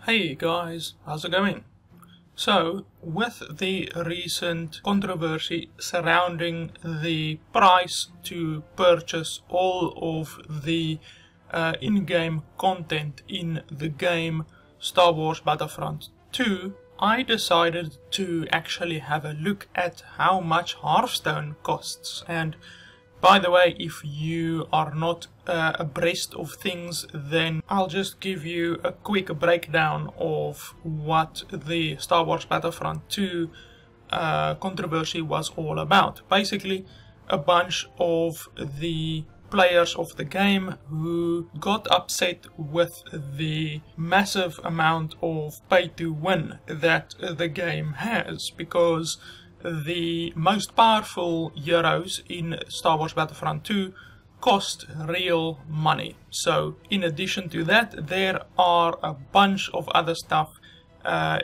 Hey guys, how's it going? So, with the recent controversy surrounding the price to purchase all of the in-game content in the game Star Wars Battlefront 2, I decided to actually have a look at how much Hearthstone costs. And by the way, if you are not abreast of things, then I'll just give you a quick breakdown of what the Star Wars Battlefront 2 controversy was all about. Basically, a bunch of the players of the game who got upset with the massive amount of pay to win that the game has, because the most powerful heroes in Star Wars Battlefront 2 cost real money. So in addition to that, there are a bunch of other stuff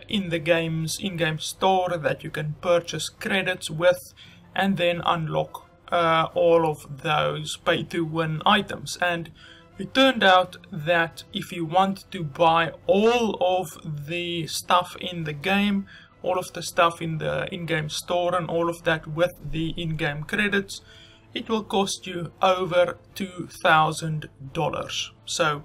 in the game's in-game store that you can purchase credits with and then unlock all of those pay to win items. And it turned out that if you want to buy all of the stuff in the game, all of the stuff in the in-game store and all of that with the in-game credits, it will cost you over $2,000. So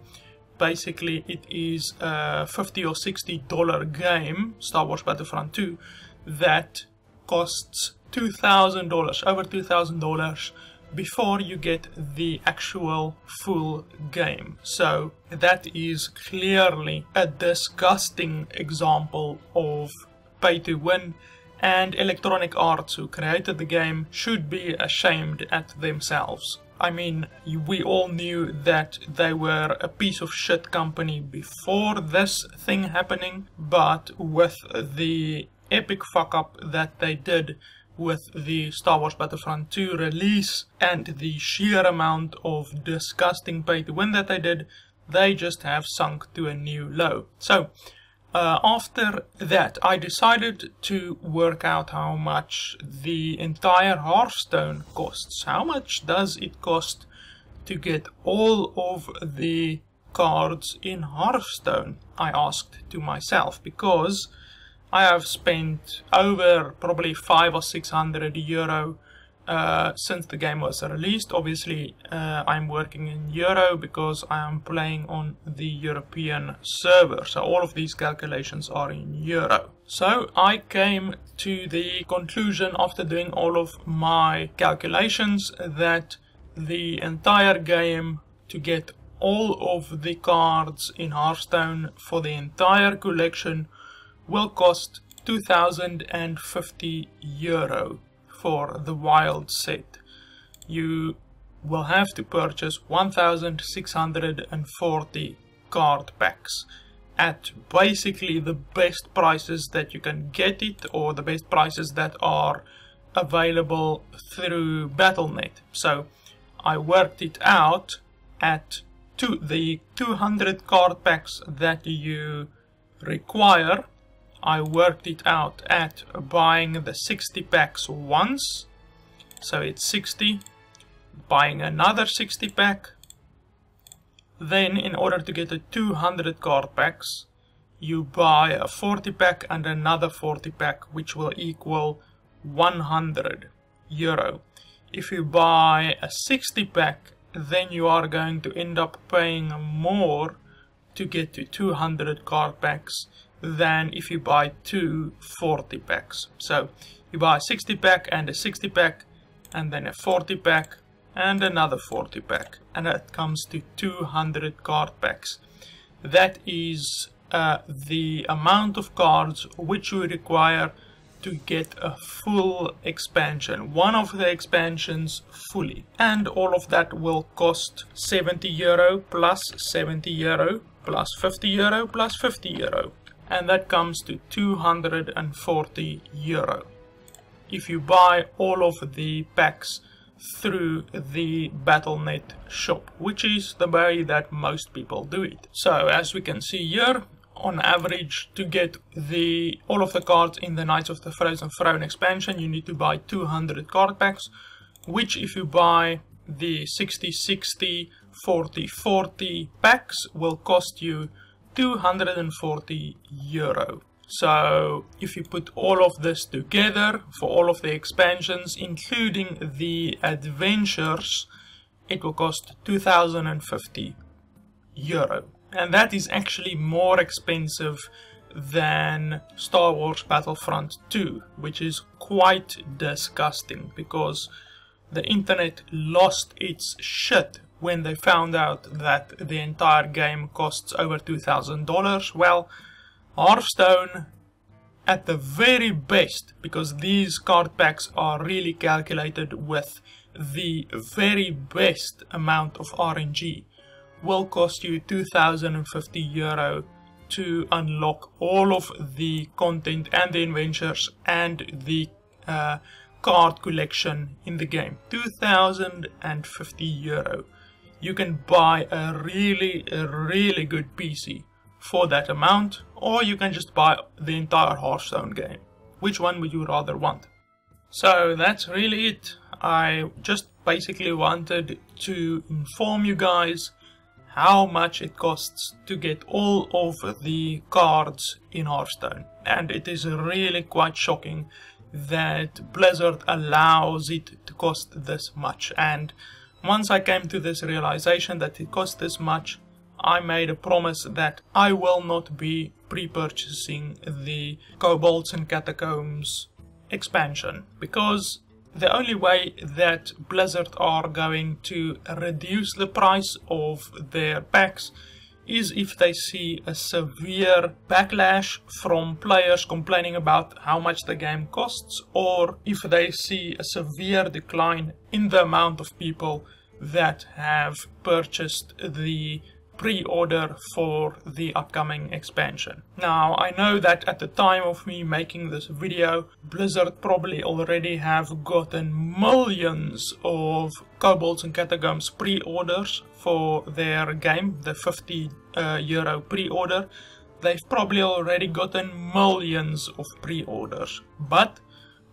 basically it is a $50 or $60 game, Star Wars Battlefront 2, that costs $2,000, over $2,000 before you get the actual full game. So that is clearly a disgusting example of pay to win, and Electronic Arts, who created the game, should be ashamed at themselves. I mean, we all knew that they were a piece of shit company before this thing happening, but with the epic fuck up that they did with the Star Wars Battlefront 2 release and the sheer amount of disgusting pay to win that they did, they just have sunk to a new low. So after that, I decided to work out how much the entire Hearthstone costs. How much does it cost to get all of the cards in Hearthstone? I asked to myself, because I have spent over probably 500 or 600 euro since the game was released. Obviously, I'm working in euro because I am playing on the European server, so all of these calculations are in euro. So I came to the conclusion, after doing all of my calculations, that the entire game, to get all of the cards in Hearthstone for the entire collection, will cost 2,050 euro. For the wild set. You will have to purchase 1,640 card packs at basically the best prices that you can get it, or the best prices that are available through Battle.net. So I worked it out at the 200 card packs that you require. I worked it out at buying the 60 packs once, so it's 60, buying another 60 pack, then in order to get the 200 card packs, you buy a 40 pack and another 40 pack, which will equal 100 euro. If you buy a 60 pack, then you are going to end up paying more to get to 200 card packs than if you buy two 40 packs. So you buy a 60 pack and a 60 pack, and then a 40 pack and another 40 pack, and that comes to 200 card packs. That is the amount of cards which you require to get a full expansion, one of the expansions fully, and all of that will cost 70 euro plus 70 euro plus 50 euro plus 50 euro. And that comes to 240 euro. If you buy all of the packs through the Battle.net shop, which is the way that most people do it. So as we can see here, on average, to get all of the cards in the Knights of the Frozen Throne expansion, you need to buy 200 card packs, which if you buy the 60-60, 40-40 packs will cost you 240 euro. So if you put all of this together for all of the expansions, including the adventures, it will cost 2050 euro. And that is actually more expensive than Star Wars Battlefront 2, which is quite disgusting because the internet lost its shit when they found out that the entire game costs over $2,000. Well, Hearthstone, at the very best, because these card packs are really calculated with the very best amount of RNG, will cost you 2050 euro to unlock all of the content and the adventures and the card collection in the game. 2050 euro. You can buy a really good PC for that amount, or you can just buy the entire Hearthstone game. Which one would you rather want? So that's really it. I just basically wanted to inform you guys how much it costs to get all of the cards in Hearthstone. And it is really quite shocking that Blizzard allows it to cost this much. And once I came to this realization that it costs this much, I made a promise that I will not be pre-purchasing the Kobolds and Catacombs expansion, because the only way that Blizzard are going to reduce the price of their packs is if they see a severe backlash from players complaining about how much the game costs, or if they see a severe decline in the amount of people that have purchased the pre-order for the upcoming expansion. Now, I know that at the time of me making this video, Blizzard probably already have gotten millions of Kobolds and Catacombs pre-orders for their game, the 50 euro pre-order. They've probably already gotten millions of pre-orders. But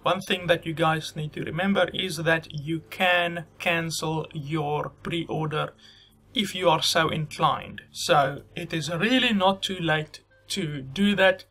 one thing that you guys need to remember is that you can cancel your pre-order if you are so inclined. So it is really not too late to do that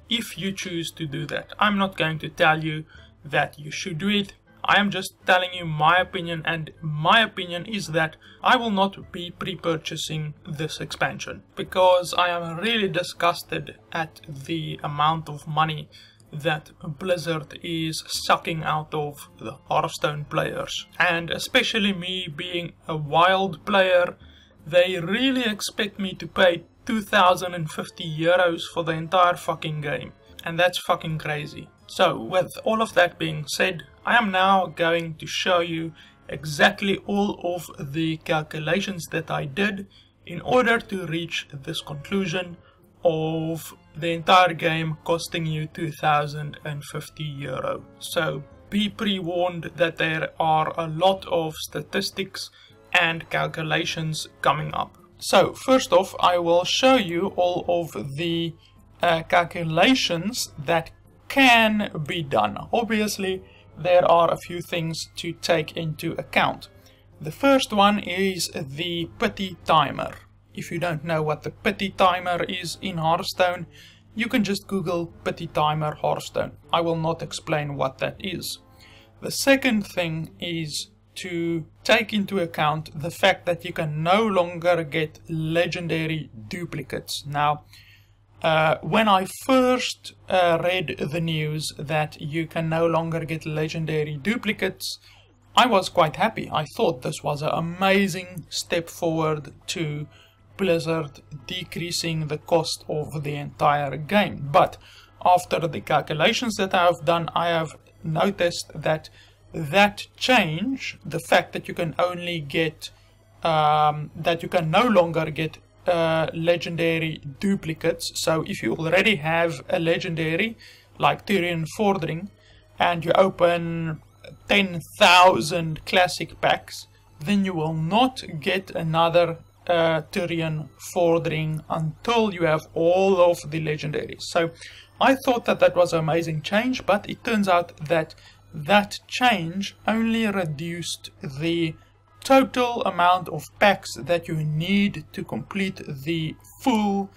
if you choose to do that. I'm not going to tell you that you should do it. I am just telling you my opinion, and my opinion is that I will not be pre-purchasing this expansion because I am really disgusted at the amount of money that Blizzard is sucking out of the Hearthstone players. And especially me being a wild player, they really expect me to pay 2050 euros for the entire fucking game. And that's fucking crazy. So with all of that being said, I am now going to show you exactly all of the calculations that I did in order to reach this conclusion of the entire game costing you 2050 euro. So be pre-warned that there are a lot of statistics and calculations coming up. So first off, I will show you all of the calculations that can be done. Obviously, there are a few things to take into account. The first one is the pity timer. If you don't know what the pity timer is in Hearthstone, you can just Google pity timer Hearthstone. I will not explain what that is. The second thing is to take into account the fact that you can no longer get legendary duplicates. Now, when I first read the news that you can no longer get legendary duplicates, I was quite happy. I thought this was an amazing step forward to Blizzard decreasing the cost of the entire game. But after the calculations that I have done, I have noticed that that change, the fact that you can only get, that you can no longer get legendary duplicates. So if you already have a legendary like Tyrion Fordring and you open 10,000 classic packs, then you will not get another Tyrion Fordring until you have all of the legendaries. So I thought that that was an amazing change, but it turns out that that change only reduced the total amount of packs that you need to complete the full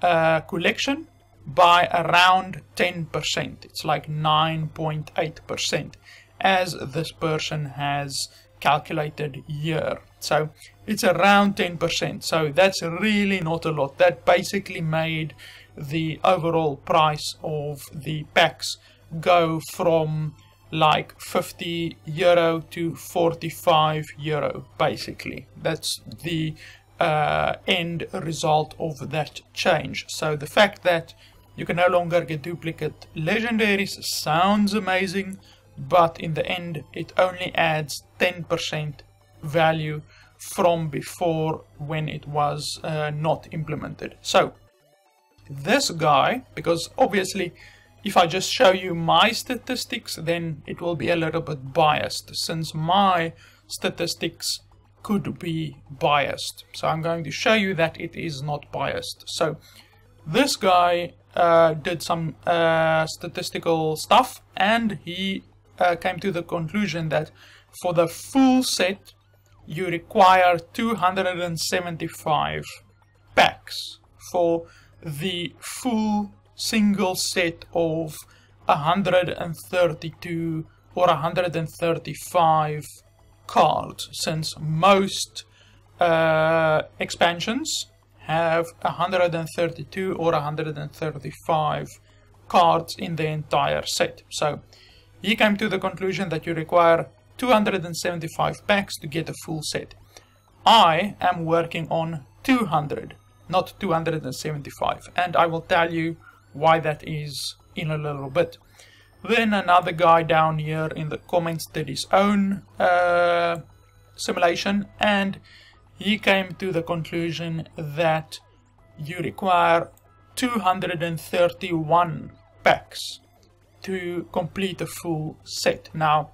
collection by around 10%. It's like 9.8%, as this person has calculated here. So it's around 10%. So that's really not a lot. That basically made the overall price of the packs go from like €50 to €45 basically. That's the end result of that change. So the fact that you can no longer get duplicate legendaries sounds amazing, but in the end it only adds 10% value from before when it was not implemented. So this guy, because obviously if I just show you my statistics, then it will be a little bit biased, since my statistics could be biased. So I'm going to show you that it is not biased. So this guy did some statistical stuff, and he came to the conclusion that for the full set you require 275 packs for the full single set of 132 or 135 cards, since most expansions have 132 or 135 cards in the entire set. So he came to the conclusion that you require 275 packs to get a full set. I am working on 200, not 275, and I will tell you why that is in a little bit. Then another guy down here in the comments did his own simulation, and he came to the conclusion that you require 231 packs to complete a full set. Now,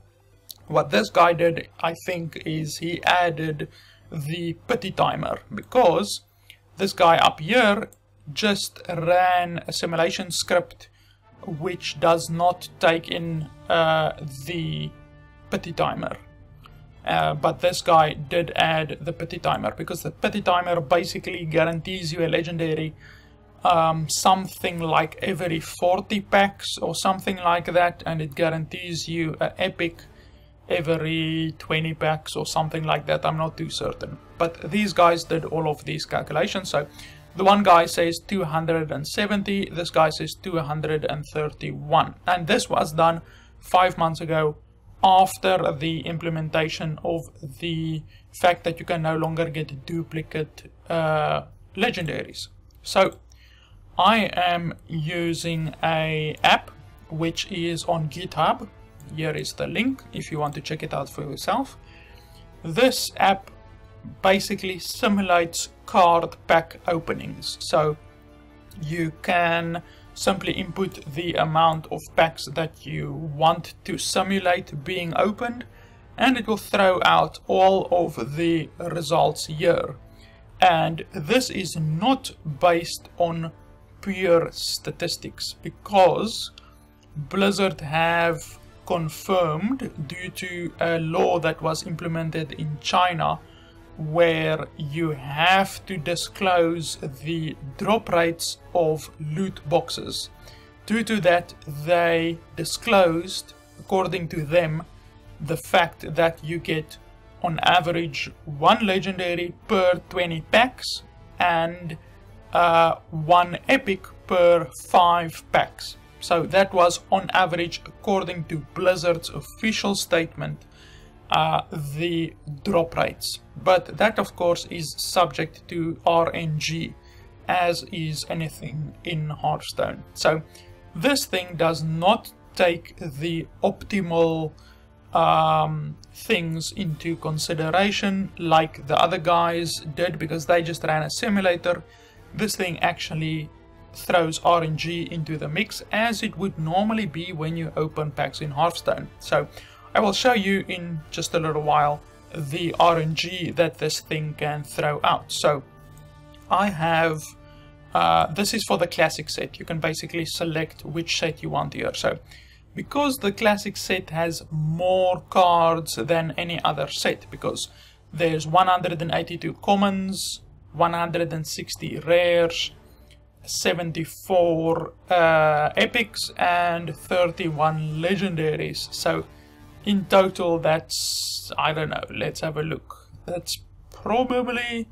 what this guy did, I think, is he added the pity timer, because this guy up here just ran a simulation script which does not take in the pity timer. But this guy did add the pity timer, because the pity timer basically guarantees you a legendary something like every 40 packs or something like that, and it guarantees you an epic every 20 packs or something like that. I'm not too certain, but these guys did all of these calculations. So the one guy says 270, this guy says 231, and this was done 5 months ago, after the implementation of the fact that you can no longer get duplicate legendaries. So I am using an app which is on GitHub. Here is the link if you want to check it out for yourself. This app basically simulates card pack openings. So you can simply input the amount of packs that you want to simulate being opened, and it will throw out all of the results here. And this is not based on pure statistics, because Blizzard have confirmed, due to a law that was implemented in China, where you have to disclose the drop rates of loot boxes. Due to that, they disclosed, according to them, the fact that you get on average 1 legendary per 20 packs and 1 epic per 5 packs. So that was on average, according to Blizzard's official statement, the drop rates. But that of course is subject to RNG, as is anything in Hearthstone. So this thing does not take the optimal things into consideration like the other guys did, because they just ran a simulator. This thing actually throws RNG into the mix, as it would normally be when you open packs in Hearthstone. So I will show you in just a little while the RNG that this thing can throw out. So I have, this is for the classic set. You can basically select which set you want here. So because the classic set has more cards than any other set, because there's 182 commons, 160 rares, 74 epics and 31 legendaries. So in total that's, I don't know, let's have a look. That's probably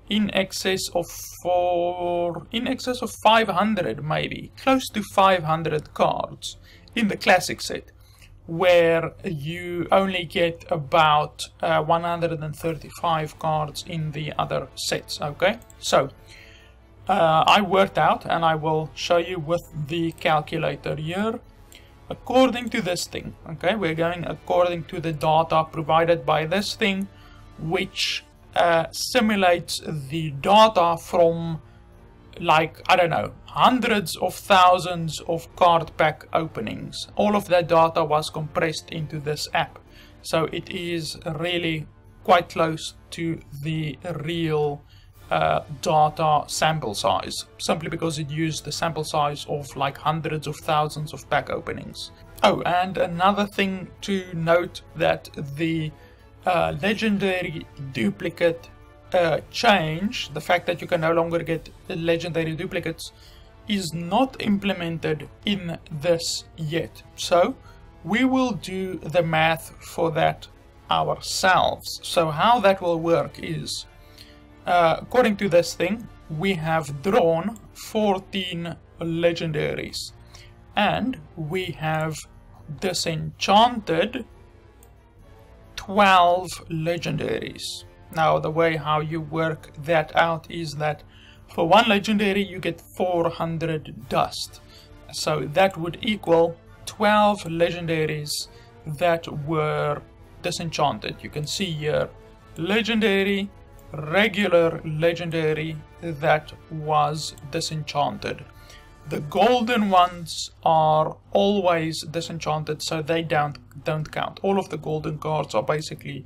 in excess of 500, maybe close to 500 cards in the classic set, where you only get about 135 cards in the other sets. Okay, so I worked out, and I will show you with the calculator here. According to this thing, okay, we're going according to the data provided by this thing, which simulates the data from, like, I don't know, hundreds of thousands of card pack openings. All of that data was compressed into this app, so it is really quite close to the real data sample size, simply because it used the sample size of like hundreds of thousands of pack openings. Oh, and another thing to note, that the legendary duplicate change, the fact that you can no longer get legendary duplicates, is not implemented in this yet. So we will do the math for that ourselves. So how that will work is, according to this thing, we have drawn 14 legendaries, and we have disenchanted 12 legendaries. Now the way how you work that out is that for one legendary you get 400 dust, so that would equal 12 legendaries that were disenchanted. You can see here legendary, regular legendary that was disenchanted. The golden ones are always disenchanted, so they don't count. All of the golden cards are basically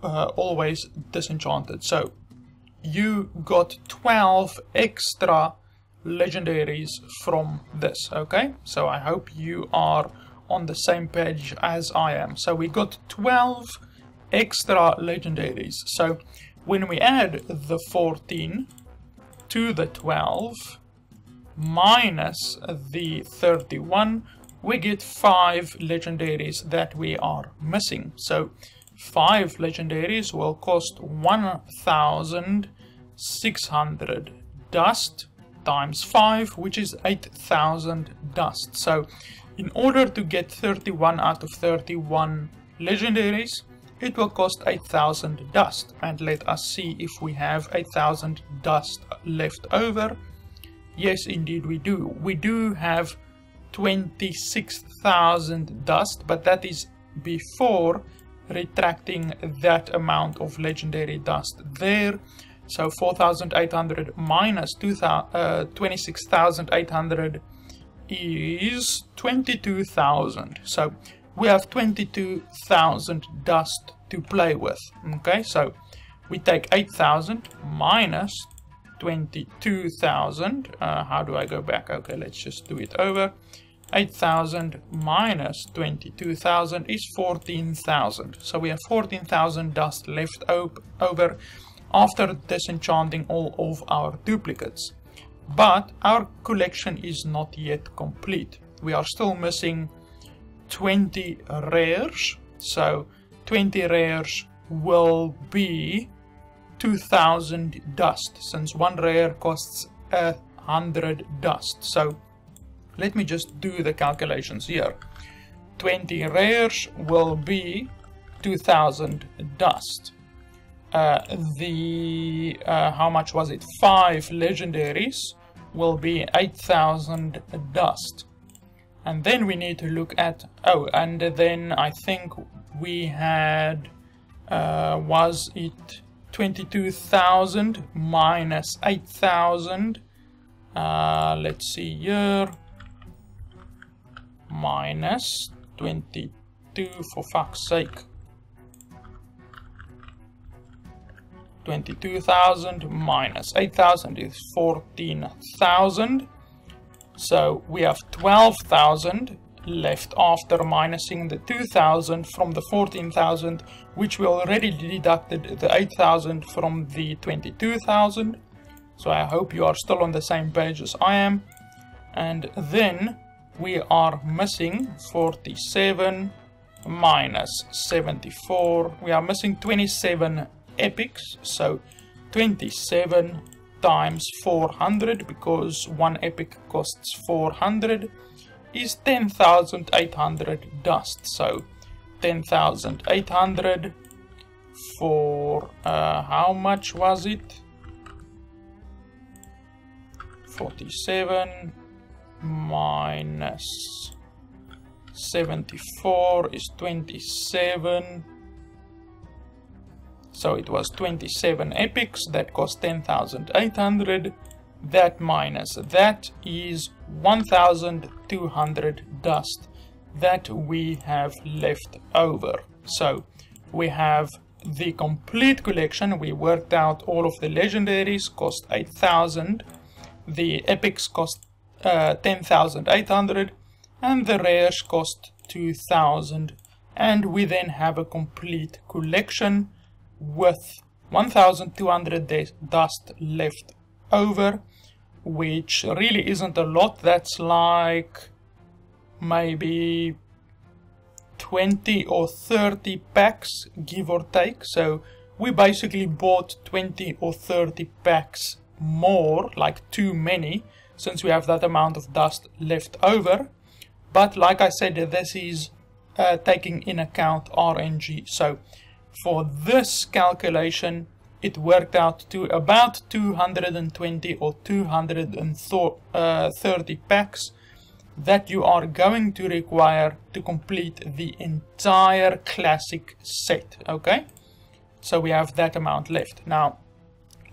always disenchanted. So you got 12 extra legendaries from this. Okay, so I hope you are on the same page as I am. So we got 12 extra legendaries. So when we add the 14 to the 12 minus the 31, we get 5 legendaries that we are missing. So 5 legendaries will cost 1,600 dust times 5, which is 8,000 dust. So in order to get 31 out of 31 legendaries, it will cost 8,000 dust. And let us see if we have 8,000 dust left over. Yes, indeed we do. We do have 26,000 dust, but that is before retracting that amount of legendary dust there. So 4,800 minus 26,800 is 22,000. So we have 22,000 dust to play with. Okay, so we take 8,000 minus 22,000. How do I go back? Okay, let's just do it over. 8,000 minus 22,000 is 14,000. So we have 14,000 dust left over after disenchanting all of our duplicates. But our collection is not yet complete. We are still missing 20 rares. So 20 rares will be 2,000 dust, since one rare costs 100 dust. So let me just do the calculations here. 20 rares will be 2,000 dust. How much was it? 5 legendaries will be 8,000 dust. And then we need to look at, oh, and then I think we had, was it 22,000 minus 8,000? Let's see here. Minus 22, for fuck's sake. 22,000 minus 8,000 is 14,000. So we have 12,000 left after minusing the 2,000 from the 14,000, which we already deducted the 8,000 from the 22,000. So I hope you are still on the same page as I am. And then we are missing 47 minus 74. We are missing 27 epics. So 27 times 400, because one epic costs 400, is 10,800 dust. So 10,800 for how much was it? 47 minus 74 is 27. So it was 27 epics that cost 10,800. That minus that is 1,200 dust that we have left over. So we have the complete collection. We worked out all of the legendaries cost 8,000. The epics cost 10,800, and the rares cost 2,000, and we then have a complete collection with 1,200 dust left over, which really isn't a lot. That's like maybe 20 or 30 packs, give or take. So we basically bought 20 or 30 packs more, like too many, since we have that amount of dust left over. But like I said, this is taking in account RNG. So for this calculation, it worked out to about 220 or 230 packs that you are going to require to complete the entire classic set. Okay, so we have that amount left. Now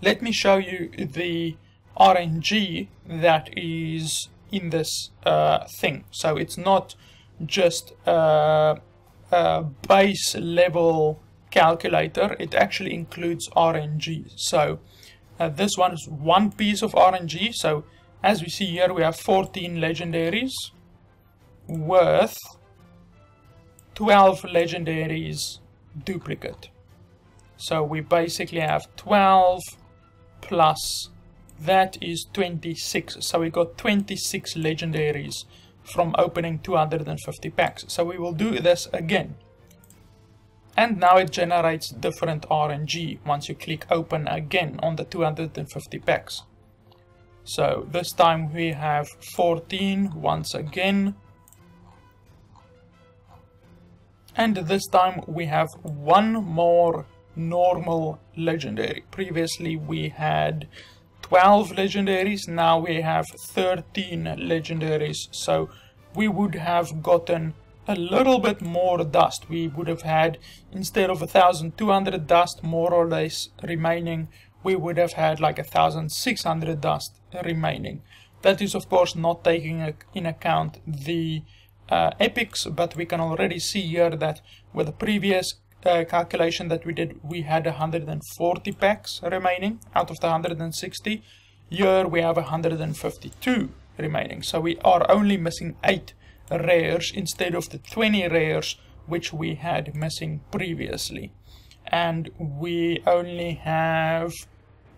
let me show you the RNG that is in this thing. So it's not just a base level calculator, it actually includes RNG. So this one is one piece of RNG. So as we see here, we have 14 legendaries worth 12 legendaries duplicate. So we basically have 12 plus that is 26. So we got 26 legendaries from opening 250 packs. So we will do this again. And now it generates different RNG once you click open again on the 250 packs. So this time we have 14 once again. And this time we have one more normal legendary. Previously we had 12 legendaries, now we have 13 legendaries. So we would have gotten a little bit more dust. We would have had, instead of 1,200 dust more or less remaining, we would have had like 1,600 dust remaining. That is of course not taking in account the epics, but we can already see here that with the previous calculation that we did, we had 140 packs remaining out of the 160. Here we have 152 remaining. So we are only missing 8 rares instead of the 20 rares which we had missing previously. And we only have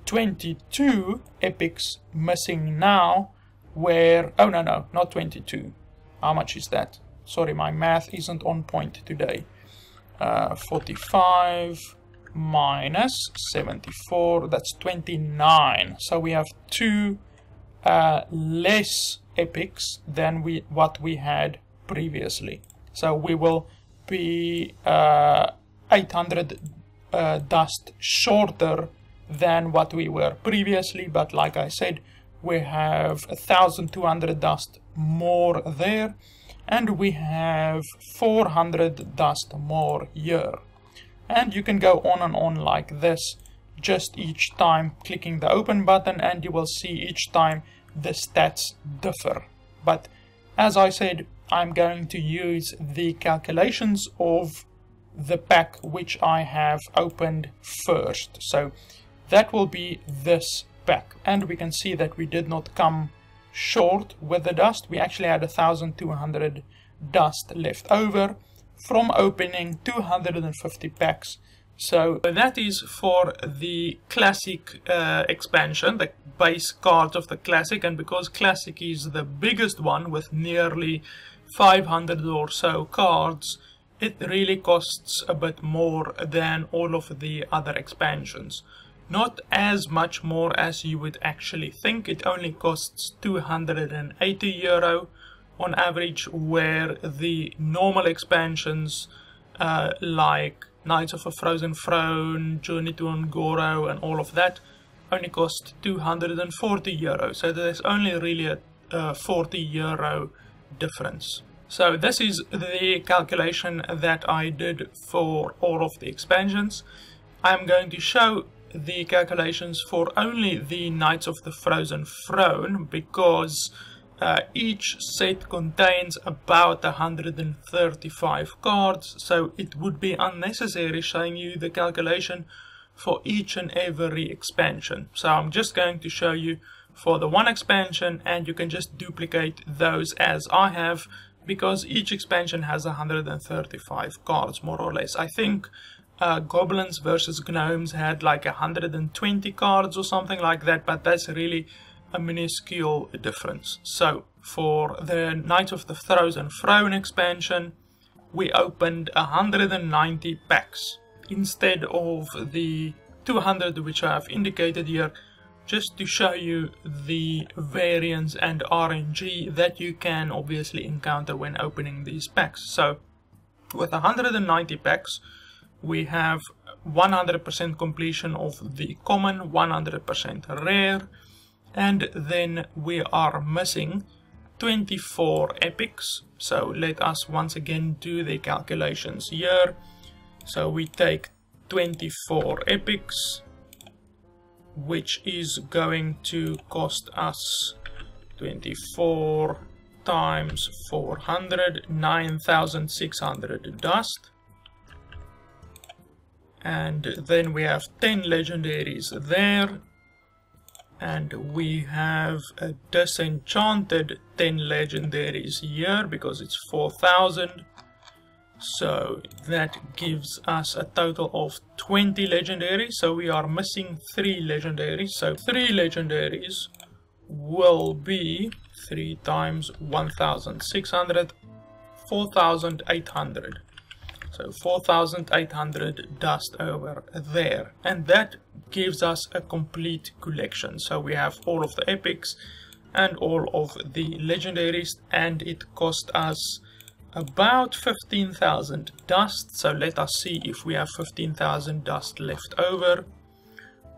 22 epics missing now, where, oh no, not 22. How much is that? Sorry, my math isn't on point today. 45 minus 74, that's 29. So we have 2 less epics than what we had previously. So we will be 800 dust shorter than what we were previously, but like I said, we have 1,200 dust more there, and we have 400 dust more here. And you can go on and on like this, just each time clicking the open button, and you will see each time the stats differ. But as I said, I'm going to use the calculations of the pack which I have opened first. So that will be this pack, and we can see that we did not come short with the dust. We actually had 1,200 dust left over from opening 250 packs. So that is for the classic expansion, the base cards of the classic, and because classic is the biggest one with nearly 500 or so cards, it really costs a bit more than all of the other expansions. Not as much more as you would actually think. It only costs €280 on average, where the normal expansions like Knights of a Frozen Throne, Journey to Ungoro and all of that only cost €240. So there's only really a €40 difference. So this is the calculation that I did for all of the expansions. I'm going to show the calculations for only the Knights of the Frozen Throne because each set contains about 135 cards, so it would be unnecessary showing you the calculation for each and every expansion. So I'm just going to show you for the one expansion, and you can just duplicate those as I have, because each expansion has 135 cards more or less. I think Goblins versus Gnomes had like 120 cards or something like that, but that's really a minuscule difference. So for the Knights of the Frozen Throne expansion, we opened 190 packs instead of the 200 which I have indicated here, just to show you the variance and RNG that you can obviously encounter when opening these packs. So with 190 packs, we have 100% completion of the common, 100% rare, and then we are missing 24 epics. So let us once again do the calculations here. So we take 24 epics, which is going to cost us 24 times 400, 9,600 dust. And then we have 10 legendaries there. And we have a disenchanted 10 legendaries here because it's 4,000. So that gives us a total of 20 legendaries. So we are missing 3 legendaries. So 3 legendaries will be 3 times 1,600, 4,800. So 4,800 dust over there. And that gives us a complete collection. So we have all of the epics and all of the legendaries, and it cost us about 15,000 dust. So let us see if we have 15,000 dust left over.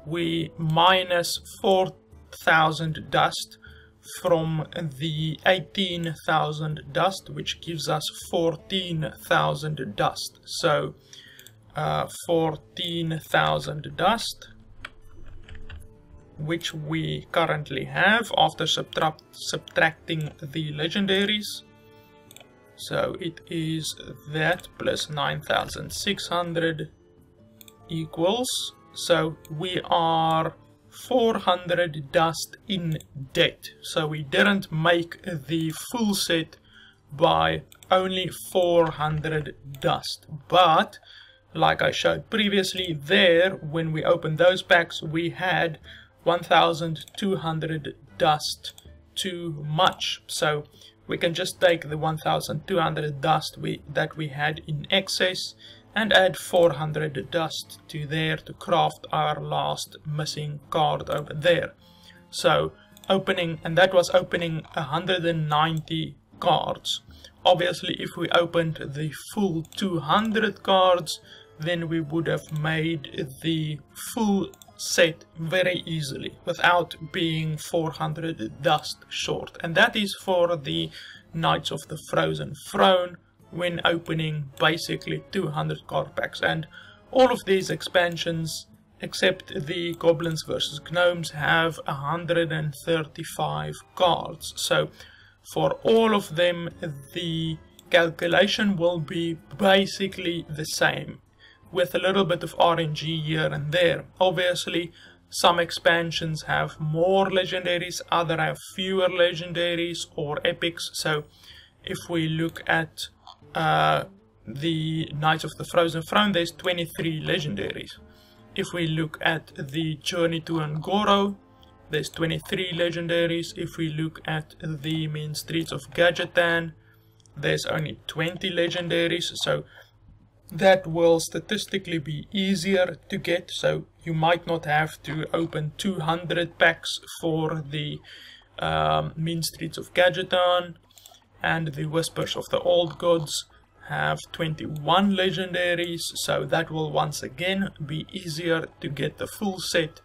We minus 4,000 dust from the 18,000 dust, which gives us 14,000 dust. So 14,000 dust, which we currently have after subtracting the legendaries. So it is that plus 9,600 equals, so we are 400 dust in debt. So we didn't make the full set by only 400 dust. But like I showed previously there, when we opened those packs, we had 1,200 dust too much. So we can just take the 1,200 dust that we had in excess and add 400 dust to there to craft our last missing card over there. So opening, and that was opening 190 cards. Obviously if we opened the full 200 cards, then we would have made the full set very easily without being 400 dust short. And that is for the Knights of the Frozen Throne when opening basically 200 card packs. And all of these expansions except the Goblins versus Gnomes have 135 cards. So for all of them the calculation will be basically the same, with a little bit of RNG here and there. Obviously some expansions have more legendaries, other have fewer legendaries or epics. So if we look at the Knights of the Frozen Throne, there's 23 legendaries. If we look at the Journey to Ngoro, there's 23 legendaries. If we look at the Mean Streets of Gadgetan, there's only 20 legendaries. So that will statistically be easier to get. So you might not have to open 200 packs for the Mean Streets of Gadgetan. And the Whispers of the Old Gods have 21 legendaries, so that will once again be easier to get the full set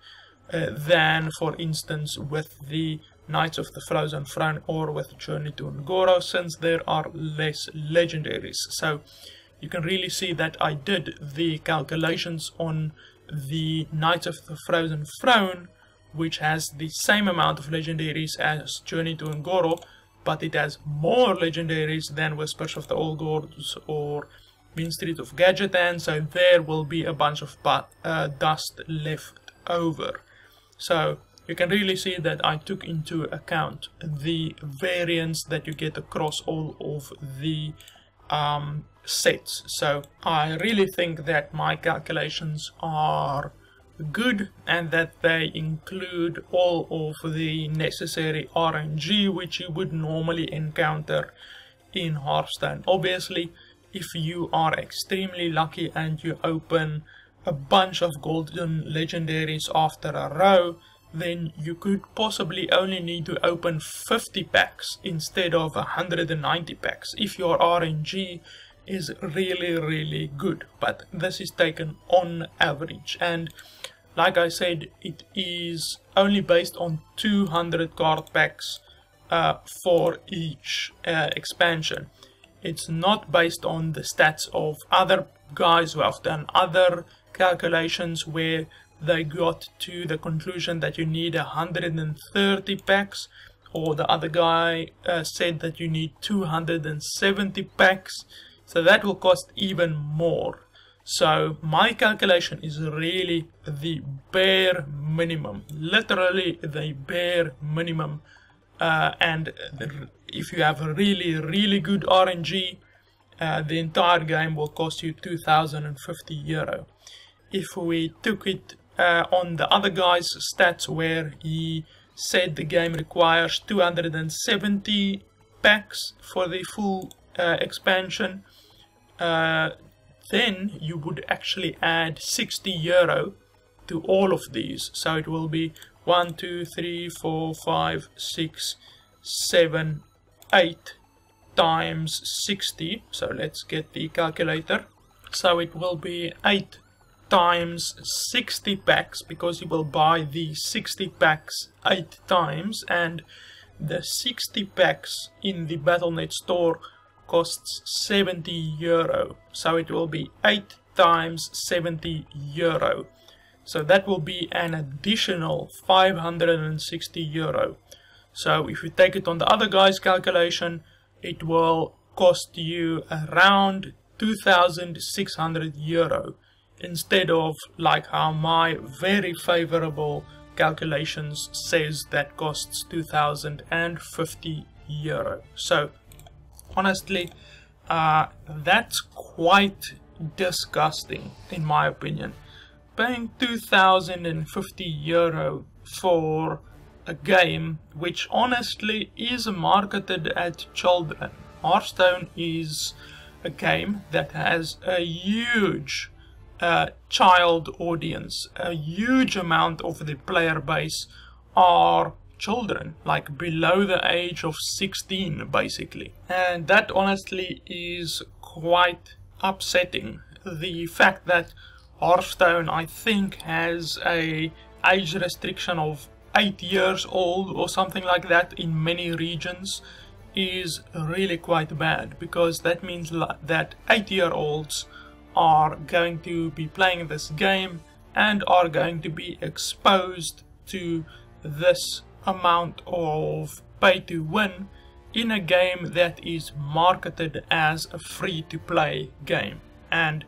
than, for instance, with the Knights of the Frozen Throne or with Journey to Ngoro, since there are less legendaries. So you can really see that I did the calculations on the Knights of the Frozen Throne, which has the same amount of legendaries as Journey to Ngoro, but it has more legendaries than Whispers of the Old Gods or Mean Street of Gadgetan, so there will be a bunch of dust left over. So you can really see that I took into account the variance that you get across all of the sets. So I really think that my calculations are good and that they include all of the necessary RNG which you would normally encounter in Hearthstone. Obviously, if you are extremely lucky and you open a bunch of golden legendaries after a row, then you could possibly only need to open 50 packs instead of 190 packs if your RNG is really good. But this is taken on average, and like I said, it is only based on 200 card packs for each expansion. It's not based on the stats of other guys who have done other calculations where they got to the conclusion that you need 130 packs, or the other guy said that you need 270 packs, so that will cost even more. So my calculation is really the bare minimum, literally the bare minimum, and if you have a really good RNG, the entire game will cost you 2,050 euro. If we took it on the other guy's stats where he said the game requires 270 packs for the full expansion, then you would actually add 60 euro to all of these. So it will be 1, 2, 3, 4, 5, 6, 7, 8 times 60. So let's get the calculator. So it will be 8 times 60 packs, because you will buy the 60 packs 8 times, and the 60 packs in the Battle.net store costs 70 euro. So it will be 8 times 70 euro. So that will be an additional 560 euro. So if you take it on the other guy's calculation, it will cost you around 2,600 euro instead of like how my very favorable calculations says that costs 2,050 euro. So honestly, that's quite disgusting in my opinion. Paying 2,050 euro for a game which honestly is marketed at children. Hearthstone is a game that has a huge child audience. A huge amount of the player base are children, like below the age of 16 basically. And that honestly is quite upsetting. The fact that Hearthstone, I think, has a age restriction of 8 years old or something like that in many regions is really quite bad, because that means that 8-year-olds are going to be playing this game and are going to be exposed to this amount of pay to win in a game that is marketed as a free-to-play game. And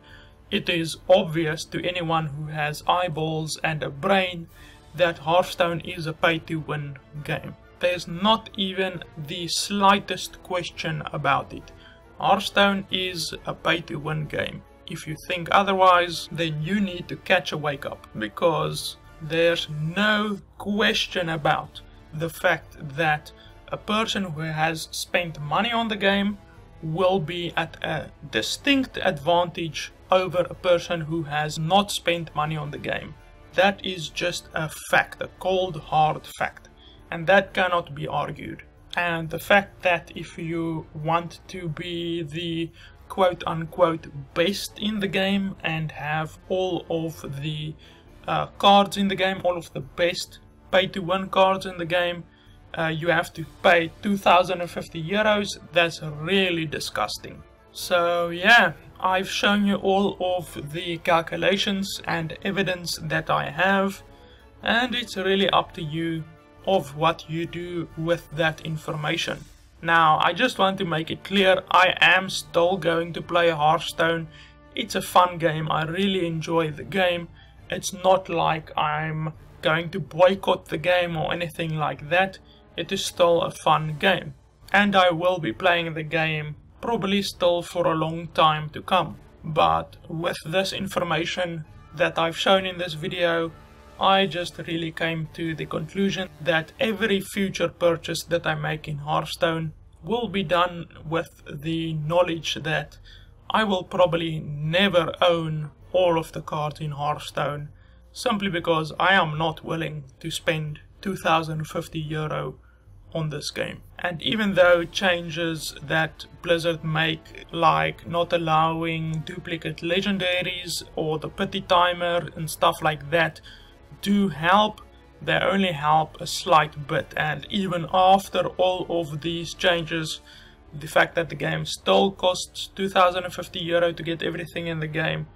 it is obvious to anyone who has eyeballs and a brain that Hearthstone is a pay-to-win game. There's not even the slightest question about it. Hearthstone is a pay-to-win game. If you think otherwise, then you need to catch a wake up, because there's no question about the fact that a person who has spent money on the game will be at a distinct advantage over a person who has not spent money on the game. That is just a fact, a cold hard fact, and that cannot be argued. And the fact that if you want to be the quote-unquote best in the game and have all of the cards in the game, all of the best pay-to-win cards in the game, you have to pay 2,050 euros. That's really disgusting. So yeah, I've shown you all of the calculations and evidence that I have, and it's really up to you of what you do with that information. Now, I just want to make it clear, I am still going to play Hearthstone. It's a fun game, I really enjoy the game. It's not like I'm going to boycott the game or anything like that. It is still a fun game, and I will be playing the game probably still for a long time to come. But with this information that I've shown in this video, I just really came to the conclusion that every future purchase that I make in Hearthstone will be done with the knowledge that I will probably never own all of the cards in Hearthstone, simply because I am not willing to spend 2,050 euro on this game. And even though changes that Blizzard make, like not allowing duplicate legendaries or the pity timer and stuff like that, do help, they only help a slight bit. And even after all of these changes, the fact that the game still costs 2,050 euro to get everything in the game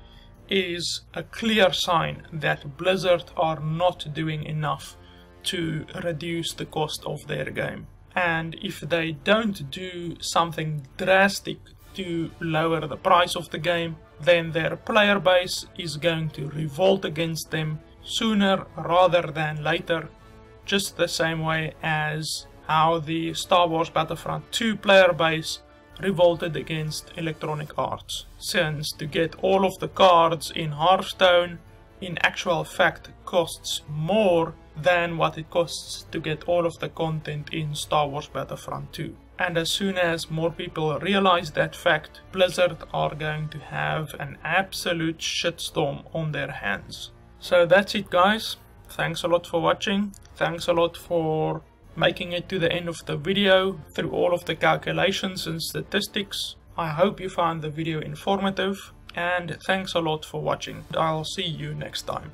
is a clear sign that Blizzard are not doing enough to reduce the cost of their game. And if they don't do something drastic to lower the price of the game, then their player base is going to revolt against them sooner rather than later, just the same way as how the Star Wars Battlefront 2 player base revolted against Electronic Arts, since to get all of the cards in Hearthstone in actual fact costs more than what it costs to get all of the content in Star Wars Battlefront 2. And as soon as more people realize that fact, Blizzard are going to have an absolute shitstorm on their hands. So that's it, guys. Thanks a lot for watching. Thanks a lot for making it to the end of the video through all of the calculations and statistics. I hope you found the video informative, and thanks a lot for watching. I'll see you next time.